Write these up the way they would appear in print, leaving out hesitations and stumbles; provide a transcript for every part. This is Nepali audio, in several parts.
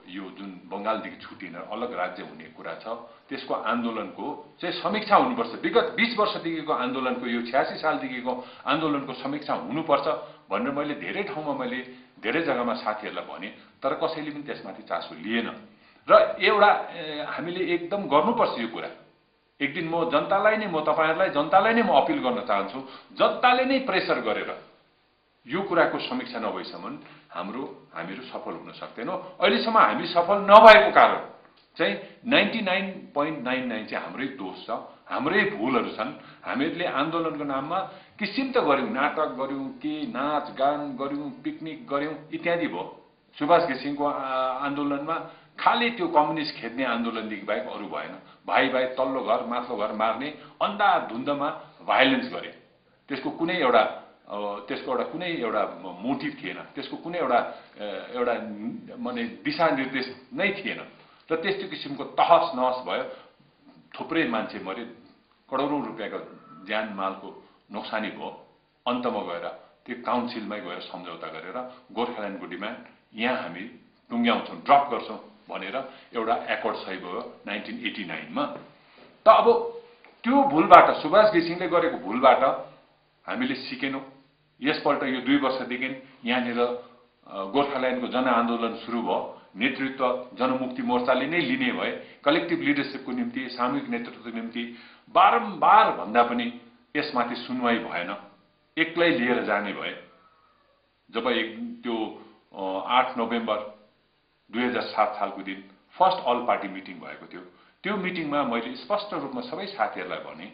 यो जुन बंगालदेखि छुटिन अलग राज्य हुने कुरा छ त्यसको आन्दोलनको चाहिँ समीक्षा हुनुपर्छ। विगत 20 वर्षदेखिको आन्दोलनको यो 86 सालदेखिको आन्दोलनको समीक्षा हुनुपर्छ भनेर मैले धेरै ठाउँमा मैले धेरै जग्गामा साथीहरूलाई भने, तर कसैले पनि त्यसमाथि चासो लिएन। र एउटा हामीले एकदम गर्नुपर्छ यो कुरा। एक दिन म जनतालाई नै जनतालाई नै म अपिल गर्न चाहन्छु, जनताले नै प्रेसर गरेर यो कुराको समीक्षा नभएसम्म हामीहरू सफल हुन सक्दैनौँ। अहिलेसम्म हामी सफल नभएको कारण चाहिँ 99.99 चाहिँ हाम्रै दोष छ, हाम्रै भुलहरू छन्। हामीहरूले आन्दोलनको नाममा किसिम त गर्यौं, नाटक गर्यौं, के नाच गान गर्यौं, पिकनिक गर्यौं इत्यादि भयो। सुभाष घिसिङको आन्दोलनमा खाली त्यो कम्युनिस्ट खेद्ने आन्दोलनदेखि बाहेक अरू भएन। भाइ तल्लो घर माथिल्लो घर मार्ने अन्धाधुन्धमा भाइलेन्स गरे। त्यसको कुनै एउटा कुनै एउटा मोटिभ थिएन, त्यसको कुनै एउटा माने दिशानिर्देश नै थिएन। र त्यस्तो किसिमको तहस नहस भयो, थुप्रै मान्छे मरे, करोडौं रुपियाँको ज्यान मालको नोक्सानी भयो। अन्तमा गएर त्यो काउन्सिलमै गएर सम्झौता गरेर गोर्खाल्यान्डको डिमान्ड यहाँ हामी टुङ्ग्याउँछौँ, ड्रप गर्छौँ भनेर एउटा एकर्ड सही भयो 1989 मा। त अब त्यो भुलबाट, सुभाष घिसिङले गरेको भुलबाट हामीले सिकेनौं। यसपल्ट यो 2 वर्षदेखि यहाँनिर गोर्खाल्यान्डको जनआन्दोलन सुरु भयो। नेतृत्व जनमुक्ति मोर्चाले नै लिने भए, कलेक्टिभ लिडरशिपको निम्ति, सामूहिक नेतृत्वको निम्ति बारम्बार भन्दा पनि यसमाथि सुनवाई भएन, एक्लै लिएर जाने भए। जब त्यो 8 नोभेम्बर 2007 सालको दिन फर्स्ट अल पार्टी मिटिङ भएको थियो, त्यो मिटिङमा मैले स्पष्ट रूपमा सबै साथीहरूलाई भने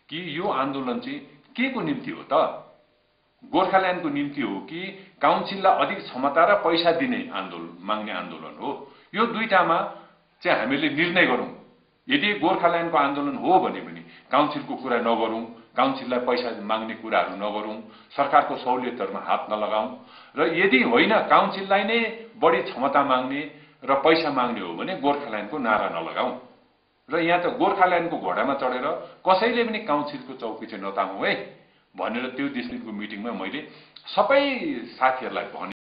कि यो आन्दोलन चाहिँ के को निम्ति हो त? गोर्खाल्यान्डको निम्ति हो कि काउन्सिललाई अधिक क्षमता र पैसा दिने माग्ने आन्दोलन हो? यो दुईटामा चाहिँ हामीले निर्णय गरौँ। यदि गोर्खाल्यान्डको आन्दोलन हो भने पनि काउन्सिलको कुरा नगरौँ, काउन्सिललाई पैसा माग्ने कुराहरू नगरौँ, सरकारको सहुलियतहरुमा हात नलगाऊँ। र यदि होइन काउन्सिललाई नै बढी क्षमता माग्ने र पैसा माग्ने हो भने गोर्खाल्यान्डको नारा नलगाऊँ। र यहाँ त गोर्खाल्यान्डको घोडामा चढेर कसैले पनि काउन्सिलको चौकी चाहिँ नतामौँ है भनेर त्यो दिनको मिटिङमा मैले सबै साथीहरूलाई भने।